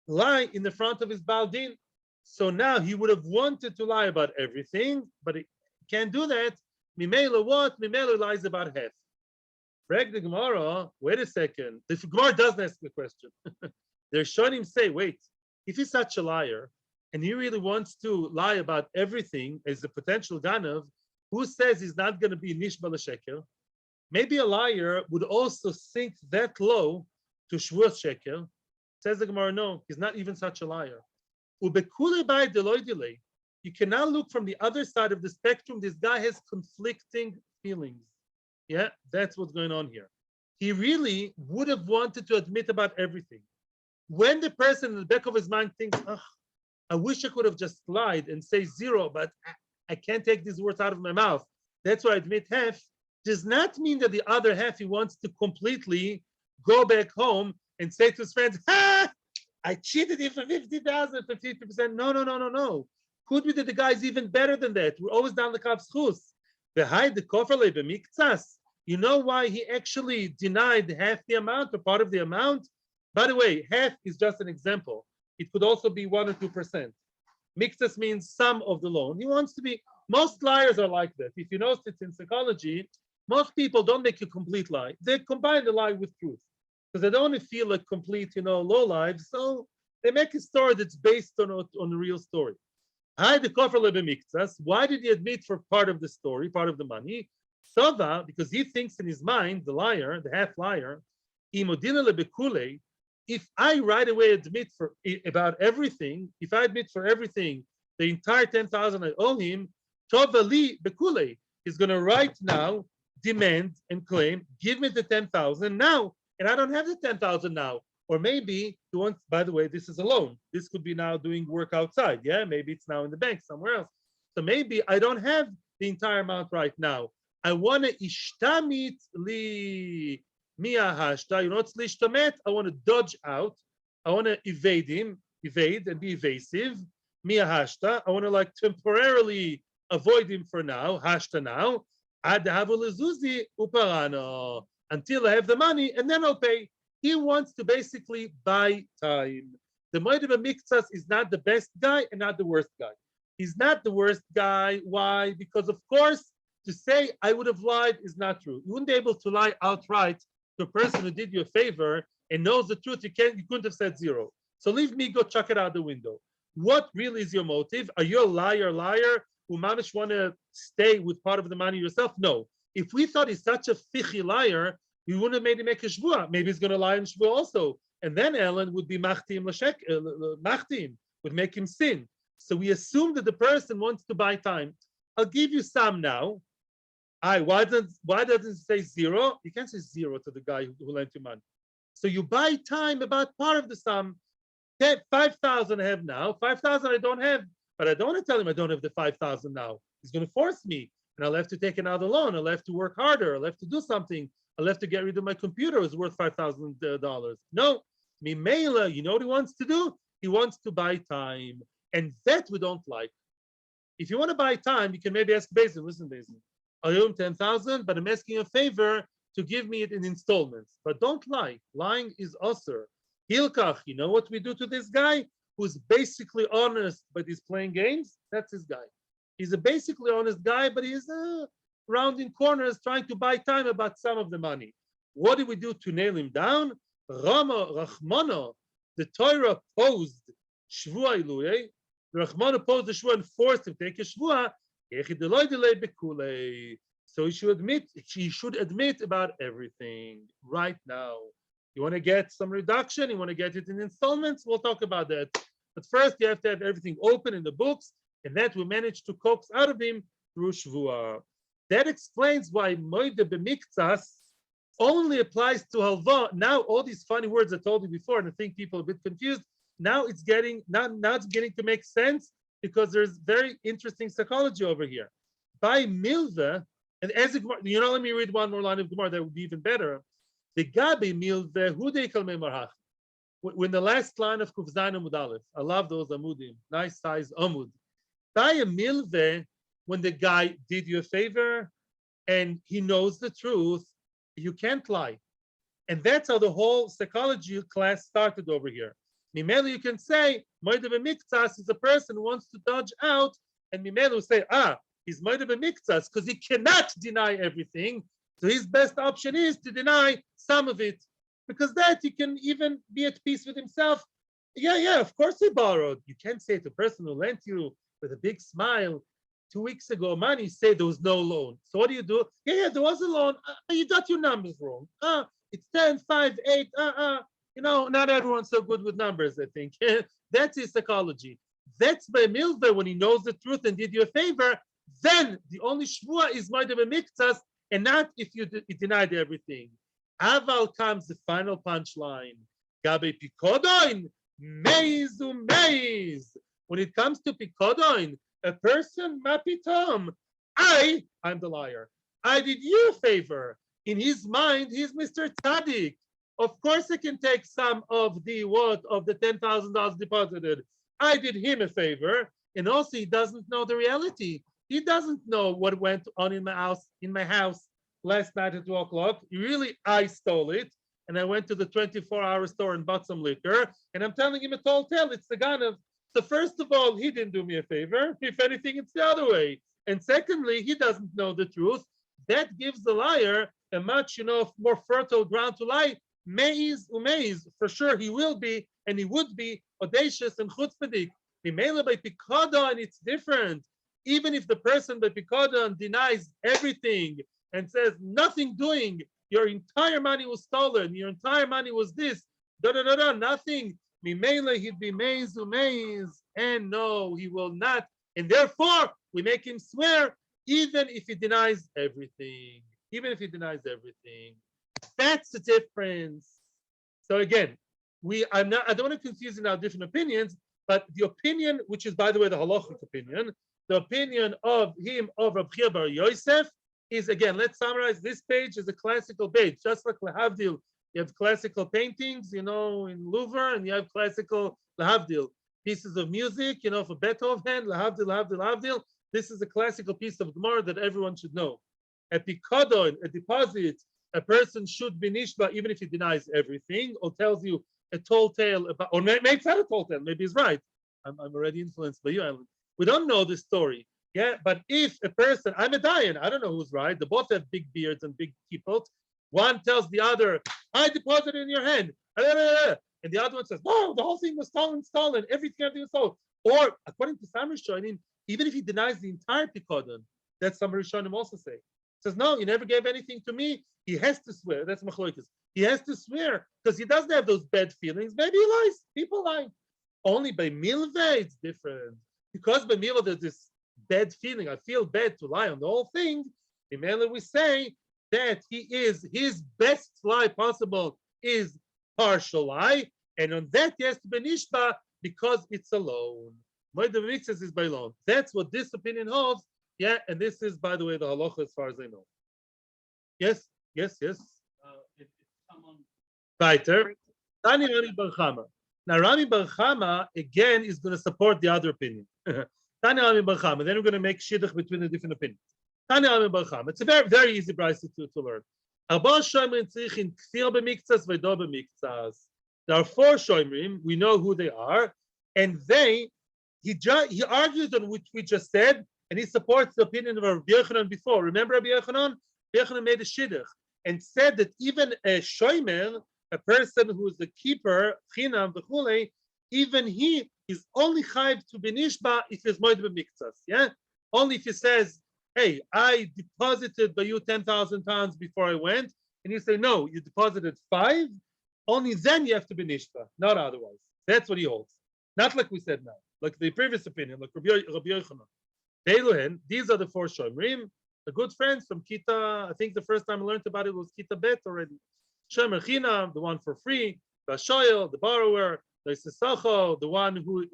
lie in the front of his baldin. So now he would have wanted to lie about everything, but he can't do that. Mimela what? Mimela lies about half. Brag the Gemara, wait a second. The Gemara doesn't ask the question. They're showing him say, wait, if he's such a liar and he really wants to lie about everything as a potential ganav, who says he's not going to be nishba l'sheker? Maybe a liar would also sink that low to shvua sheker. Says the Gemara, no, he's not even such a liar. You cannot look from the other side of the spectrum. This guy has conflicting feelings. Yeah, that's what's going on here. He really would have wanted to admit about everything. When the person in the back of his mind thinks, I wish I could have just lied and say zero, but I can't take these words out of my mouth. That's why I admit half. Does not mean that the other half he wants to completely go back home and say to his friends, I cheated you for 50,000, for 50%. No. Could be that the guy's even better than that. We're always down the kaf's chus. The BSD BeMiktzas. You know why he actually denied half the amount or part of the amount? By the way, half is just an example. It could also be 1 or 2%. Miktzas means some of the loan. He wants to be, most liars are like that. If you notice it in psychology, most people don't make a complete lie. They combine the lie with truth because they don't want to feel like complete, low lives. So they make a story that's based on a real story. Why did he admit for part of the story, part of the money? Sova, because he thinks in his mind, the liar, the half liar, if I right away admit about everything, if I admit for everything, the entire 10,000 I owe him, Tovali Bekule is going to right now demand and claim, give me the 10,000 now, and I don't have the 10,000 now. Or maybe he wants, by the way, this is a loan. This could be now doing work outside. Yeah, maybe it's now in the bank somewhere else. So maybe I don't have the entire amount right now. I want to ishtamit li miyahashta. You know what's lishtamet? I want to dodge out. I want to evade and be evasive. Miyahashta. I want to temporarily avoid him for now. Hashta now. Ad lezuzi uparano. Until I have the money, and then I'll pay. He wants to basically buy time. The Modeh BeMiktzas is not the best guy and not the worst guy. He's not the worst guy. Why? Because, of course, to say I would have lied is not true. You wouldn't be able to lie outright to a person who did you a favor and knows the truth. You couldn't have said zero. So leave me, go chuck it out the window. What really is your motive? Are you a liar who mamish want to stay with part of the money yourself? No. If we thought he's such a fichi liar, we wouldn't have made him make a shevua. Maybe he's going to lie in shevua also. And then Ellen would be machtim, would make him sin. So we assume that the person wants to buy time. I'll give you some now. Why doesn't it say zero? You can't say zero to the guy who lent you money. So you buy time about part of the sum. 5,000 I have now. 5,000 I don't have. But I don't want to tell him I don't have the 5,000 now. He's going to force me. And I'll have to take another loan. I'll have to work harder. I'll have to do something. I'll have to get rid of my computer. It's worth $5,000. No, Mimela, you know what he wants to do? He wants to buy time. And that we don't like. If you want to buy time, you can maybe ask Beis Din, listen, Beis Din, I owe him 10,000, but I'm asking a favor to give me it in installments. But don't lie. Lying is usur. Hilkach, you know what we do to this guy who's basically honest, but he's playing games? That's his guy. He's a basically honest guy, but he's rounding corners trying to buy time about some of the money. What do we do to nail him down? Rachmano, the Torah posed shevua iluyeh. Rachmano posed the shevua and forced him to take a shevua. So he should admit about everything right now. You want to get some reduction? You want to get it in installments? We'll talk about that. But first, you have to have everything open in the books, and that we manage to coax out of him through shevua. That explains why Modeh BeMiktzas only applies to halva. Now all these funny words I told you before, and I think people are a bit confused. Now it's getting to make sense because there's very interesting psychology over here. By milveh, and as let me read one more line of Gemara that would be even better. The gabi milveh hudei marhach. When the last line of Kuf Zayin Amud Aleph, I love those amudim, nice size amud. By a milveh, when the guy did you a favor and he knows the truth, you can't lie. And that's how the whole psychology class started over here. Mimelu, you can say, Modeh BeMiktzas is a person who wants to dodge out, and Mimelu will say, he's Modeh BeMiktzas because he cannot deny everything. So his best option is to deny some of it, because that he can even be at peace with himself. Yeah, of course he borrowed. You can't say to a person who lent you with a big smile 2 weeks ago money, say there was no loan. So what do you do? Yeah, there was a loan. You got your numbers wrong. It's 10, 5, 8. Not everyone's so good with numbers, I think. That's his psychology. That's by milveh, when he knows the truth and did you a favor, then the only shevua is Modeh BeMiktzas, and not if you denied everything. Aval comes the final punchline. Gabe pikodon, meiz umeiz. When it comes to pikodon, a person, mapitom, I'm the liar. I did you a favor. In his mind, he's Mr. Tzaddik. Of course, I can take some of the $10,000 deposited. I did him a favor, and also he doesn't know the reality. He doesn't know what went on in my house last night at 2:00. I stole it, and I went to the 24-hour store and bought some liquor, and I'm telling him a tall tale. It's the ganav. So first of all, he didn't do me a favor. If anything, it's the other way. And secondly, he doesn't know the truth. That gives the liar a much, more fertile ground to lie. Meiz umeiz, for sure he will be, and he would be audacious and chutzpahdik. Mimela by pikodon, it's different. Even if the person by pikodon denies everything and says nothing doing, your entire money was stolen, your entire money was this, nothing. Mimela, he'd be meiz umeiz, and no, he will not. And therefore, we make him swear, even if he denies everything. Even if he denies everything. That's the difference. So again, I don't want to confuse in our different opinions, but the opinion, which is, by the way, the halachic opinion, the opinion of Rav Chia bar Yosef is, again, let's summarize. This page is a classical page, just like Lahavdil. You have classical paintings, in Louvre, and you have classical Lahavdil pieces of music, for Beethoven, Lahavdil. This is a classical piece of Gemara that everyone should know. A pikodon, a deposit, a person should be nishba even if he denies everything, or tells you a tall tale about, or maybe it's not a tall tale, maybe he's right. I'm already influenced by you, Alan. We don't know the story. Yeah, but if a person, I'm a dayan, I don't know who's right. They both have big beards and big kippot. One tells the other, I deposited in your hand. And the other one says, no, the whole thing was stolen. Everything was stolen. Or according to some Rishonim, even if he denies the entire pikodon, that's some Rishonim also say. Says, no, you never gave anything to me. He has to swear. That's machlokas. He has to swear because he doesn't have those bad feelings. Maybe he lies. People lie. Only by milveh, it's different. Because by milveh, there's this bad feeling. I feel bad to lie on the whole thing. In Mela, we say that his best lie possible is partial lie. And on that, he has to be nishba because it's a loan. Modeh BeMiktzas is by loan. That's what this opinion holds. Yeah, and this is, by the way, the halacha as far as I know. Yes. It's someone. Weiter. Tani Rami Bar Chama. Now, Rami Bar Chama, again, is going to support the other opinion. Tani Rami Bar Chama. Then we're going to make shidduch between the different opinions. Tani Rami Bar Chama. It's a very, very easy price to learn. There are 4 shoymrim. We know who they are. And he argues on which we just said, and he supports the opinion of Rabbi Yochanan before. Remember Rabbi Yochanan? Rabbi Yochanan made a shidduch and said that even a shomer, a person who is the keeper, chinam v'chulei, even he is only chayav to be nishba if he's Modeh BeMiktzas. Yeah, only if he says, "Hey, I deposited by you 10,000 pounds before I went," and you say, "No, you deposited 5." Only then you have to be nishba, not otherwise. That's what he holds. Not like we said now, like the previous opinion, like Rabbi Yochanan. Deiluhen, these are the four Shomrim, the good friends from Kita. I think the first time I learned about it was Kita Bet already. Shomer Chinam, the one for free. Vashoyel, the borrower. Loisesacho, the one who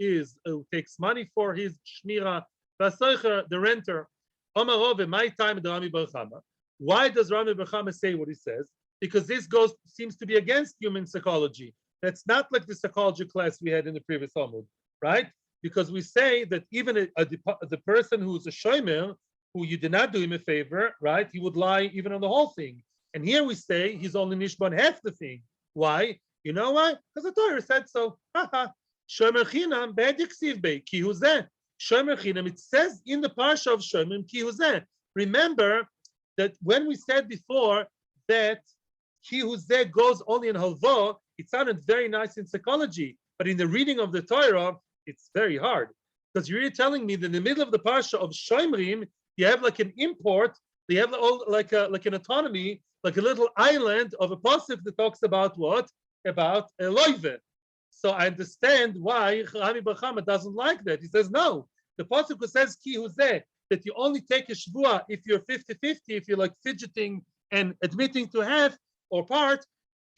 takes money for his shmira. Vasoicher, the renter. Omarove, my time, the Rami Bar Chama. Why does Rami Bar Chama say what he says? Because this seems to be against human psychology. That's not like the psychology class we had in the previous Amud, right? Because we say that even the person who's a shomer, who you did not do him a favor, right? He would lie even on the whole thing. And here we say he's only nishban half the thing. Why? You know why? Because the Torah said so. Shomer chinam b'ediksiv be ki huzeh. Shomer chinam. It says in the parsha of Shomer ki huzeh. Remember that when we said before that ki huzeh goes only in halva, it sounded very nice in psychology, but in the reading of the Torah, it's very hard. Because you're telling me that in the middle of the parsha of Shomrim, you have like an import, you have like an autonomy, like a little island of a pasuk that talks about what? About a loive. So I understand why Rami Bar Chama doesn't like that. He says, no, the pasuk says ki huzeh, that you only take a shevua if you're 50-50, if you're like fidgeting and admitting to half or part,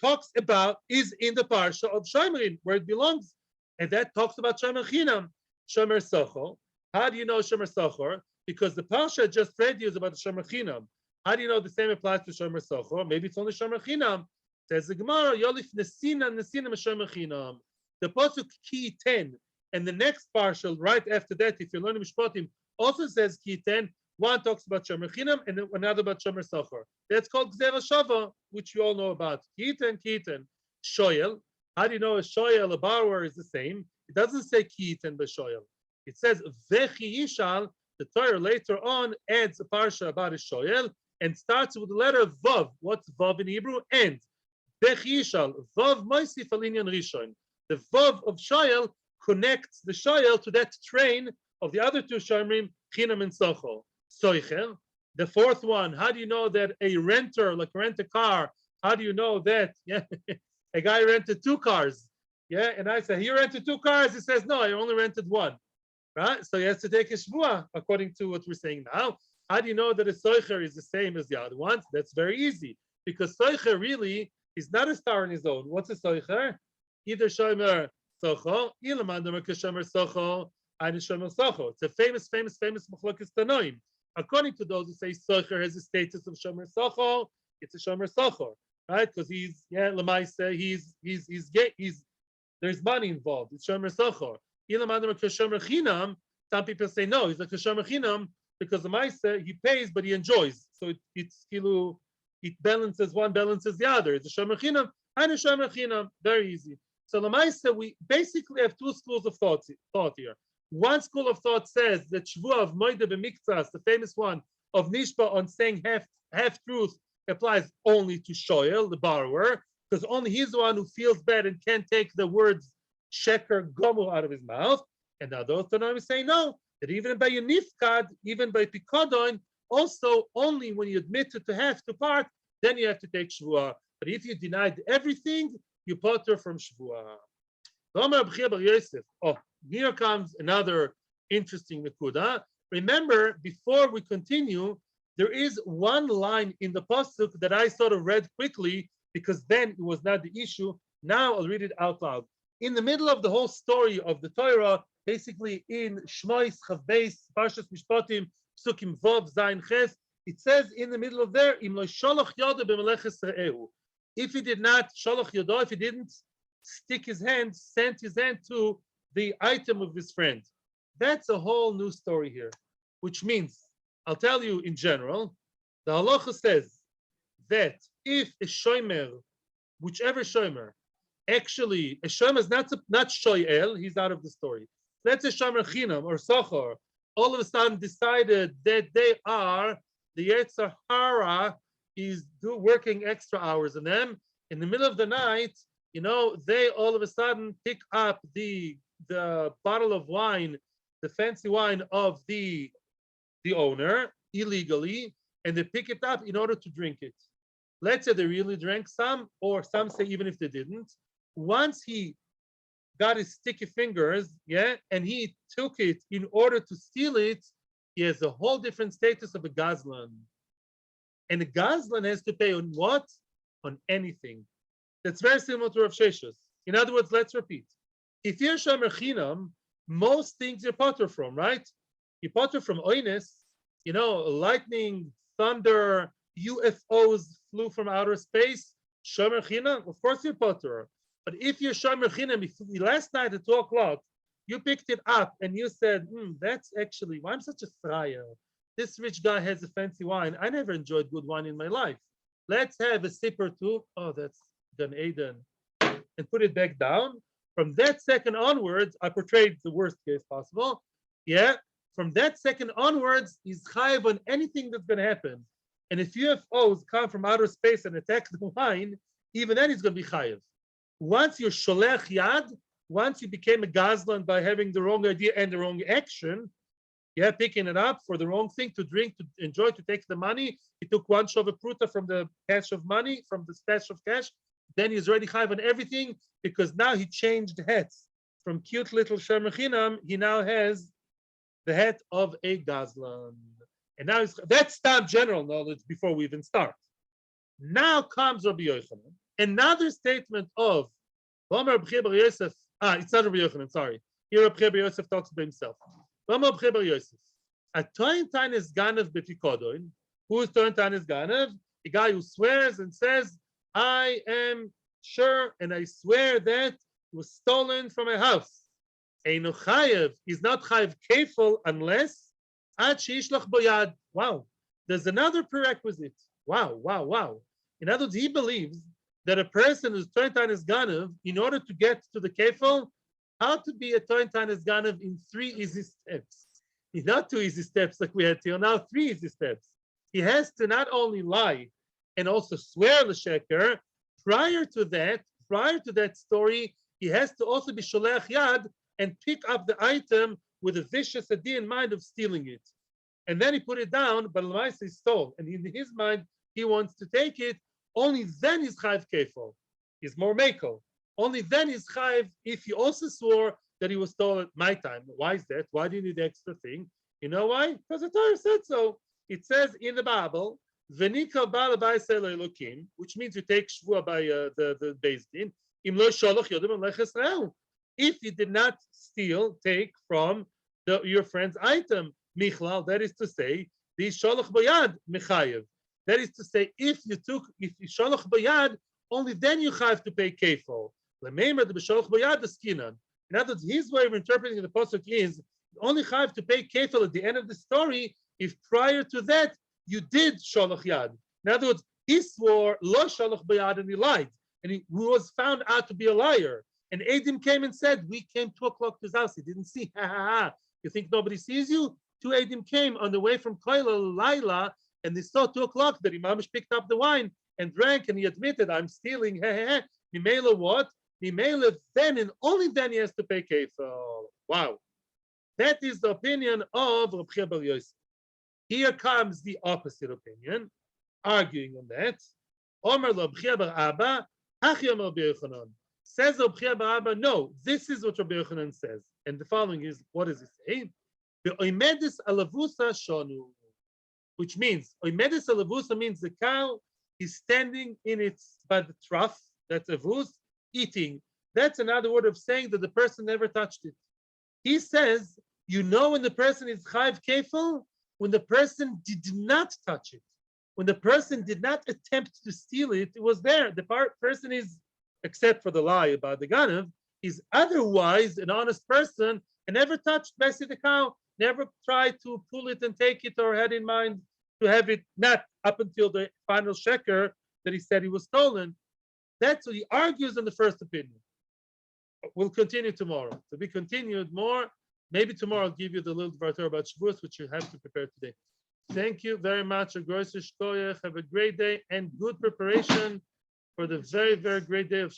talks about is in the parsha of Shomrim, where it belongs. And that talks about Shomer Chinam, Shomer Socho. How do you know Shomer Socho? Because the parsha just read you is about the Shomer Chinam. How do you know the same applies to Shomer Socho? Maybe it's only Shomer Chinam. Says the Gemara, Yolif Nesina Shomer Chinam. The pasuk Ki 10, and the next parsha right after that, if you're learning Mishpatim, also says Ki 10. One talks about Shomer Chinam and another about Shomer Socho. That's called Gzera Shava, which you all know about. Ki 10. Shoyel. How do you know a shoyel, a borrower, is the same? It doesn't say ki ten b'shoyel. It says vechi yishal. The Torah later on adds a parsha about a shoyel and starts with the letter vav. What's vav in Hebrew? And vechi yishal. Vav moisif alinyan rishon. The vav of shoyel connects the shoyel to that train of the other two shomrim, chinam and socho. Soicher. The fourth one. How do you know that a renter, like rent a car? How do you know that? Yeah. A guy rented 2 cars, yeah, and I said, he rented 2 cars. He says, no, I only rented 1, right? So he has to take a shevua, according to what we're saying now. How do you know that a soicher is the same as the other ones? That's very easy, because soicher really is not a star on his own. What's a soicher? Either shomer socho, ilamandamer kashomer socho, and shomer socho. It's a famous machlokes tanoim. According to those who say soicher has the status of shomer socho, it's a shomer socho. Right, because he's lemaisa, he's gay, there's money involved. It's shomer sochor. Ilamadam kashomer chinam. Some people say no, he's like a shomer chinam because lemaisa he pays but he enjoys. So it balances one, balances the other. It's a shomer chinam and a shomer chinam. Very easy. So lemaisa, we basically have 2 schools of thought here. One school of thought says that shevua of Modeh BeMiktzas, the famous one of Nishba on saying half truth, applies only to shoyel, the borrower, because only he's the one who feels bad and can't take the words sheker gomu out of his mouth. And now those Tanoim say no, that even by a nifkad, even by pikodon, also only when you admit to have to part, then you have to take shevua. But if you denied everything, you potter from shevua. Oh, here comes another interesting nekuda. Remember, before we continue, there is one line in the pasuk that I sort of read quickly because then it was not the issue. Now I'll read it out loud. In the middle of the whole story of the Torah, basically in Shmois Chav Beis, Parshas Mishpatim, Psukim Vav Zayin Ches, it says in the middle of there, Im lo sholach yodo b'meleches re'ehu. If he did not sholach yodo, if he didn't stick his hand, send his hand to the item of his friend. That's a whole new story here, which means, I'll tell you in general, the halacha says that if a shomer, whichever shomer, actually a shomer is not shoyel, he's out of the story. Let's say shomer chinam or sochor, all of a sudden decided that they are the Yetzer Hara is working extra hours on them in the middle of the night. They all of a sudden pick up the bottle of wine, the fancy wine of the owner illegally, and they pick it up in order to drink it. Let's say they really drank some, or some say even if they didn't. Once he got his sticky fingers, and he took it in order to steal it, he has a whole different status of a gazlan. And a gazlan has to pay on what? On anything. That's very similar to Rav Sheshus. In other words, let's repeat. If you're shomer chinam, most things you're potter from, right? You potter from oines, lightning, thunder, UFOs flew from outer space. Shomer chinam, of course you're potter. But if you're shomer chinam, if last night at 2:00, you picked it up and you said, that's actually why I'm such a fryer. This rich guy has a fancy wine. I never enjoyed good wine in my life. Let's have a sip or two. Oh, that's Gan Eden. And put it back down. From that second onwards, I portrayed the worst case possible. Yeah. From that second onwards, he's chayav on anything that's going to happen. And if UFOs come from outer space and attack the wine, even then he's going to be chayav. Once you're sholech yad, once you became a gazlan by having the wrong idea and the wrong action, picking it up for the wrong thing, to drink, to enjoy, to take the money. He took one shove pruta from the cache of money, from the stash of cash. Then he's already chayav on everything because now he changed hats. From cute little shomer chinam, he now has the hat of a gazlan. And now that's stam general knowledge before we even start. Now comes Rabbi Yochanan. Another statement of it's not Rabbi Yochanan, sorry. Here Rabbi Yosef talks about himself. A tointan is ganav b'tikodon. Who is tointan is ganav? A guy who swears and says, I am sure and I swear that it was stolen from my house. Eino chayav is not chayav kefil unless ad sheishlach boyad. Wow. There's another prerequisite. Wow. In other words, he believes that a person who's tointan is ganav, in order to get to the kefil, how to be a tointan is ganav in 3 easy steps. It's not 2 easy steps like we had till now, 3 easy steps. He has to not only lie and also swear l'sheker. Prior to that story, he has to also be sholech yad and pick up the item with a vicious idea in mind of stealing it. And then he put it down, but l'maisa he stole. And in his mind, he wants to take it. Only then he's chayav kefil. He's more meko. Only then he's chayav if he also swore that he was stolen at my time. Why is that? Why do you need the extra thing? You know why? Because the Torah said so. It says in the Bible, "V'nika ba'al bayis elokim," which means you take shevua by the BSD. Im lo sholach yodem alech Yisrael. If you did not take from your friend's item, michlal, that is to say, the sholach bayad mechayev. That is to say, if you sholach bayad, only then you have to pay kefil. Lemeimer the b'sholach bayad skinan. In other words, his way of interpreting the pasuk is only have to pay kefil at the end of the story if prior to that you did sholach yad. In other words, he swore lo sholach bayad and he lied, and he was found out to be a liar. And Adim came and said, "We came 2:00 to his house. He didn't see. Ha ha ha! You think nobody sees you?" 2 Adim came on the way from Koila Laila, and they saw 2:00 that Imamish picked up the wine and drank, and he admitted, "I'm stealing." Ha ha ha! Mimela what? Mimela then and only then he has to pay kefil. Wow, that is the opinion of Reb Chia Bar Yosef. Here comes the opposite opinion, arguing on that. Omer Reb Chia Bar Abba, Hachi Omer Rabbi Yochanan. Says Reb Chia Bar Abba, no, this is what Rabbi Yochanan says. And the following is, what does he say? Oimedis alavusa shonu, which means, oimedis alavusa means the cow is standing by the trough, that's avus, eating. That's another word of saying that the person never touched it. He says, when the person is chayav kefil, when the person did not touch it, when the person did not attempt to steal it, it was there. The person is, except for the lie about the ganav, is otherwise an honest person and never touched Bessie the cow, never tried to pull it and take it or had in mind to have it not up until the final sheker that he said he was stolen. That's what he argues in the first opinion. We'll continue tomorrow. To be continued more. Maybe tomorrow I'll give you the little Torah about Shavuos, which you have to prepare today. Thank you very much. Have a great day and good preparation for the very, very great day of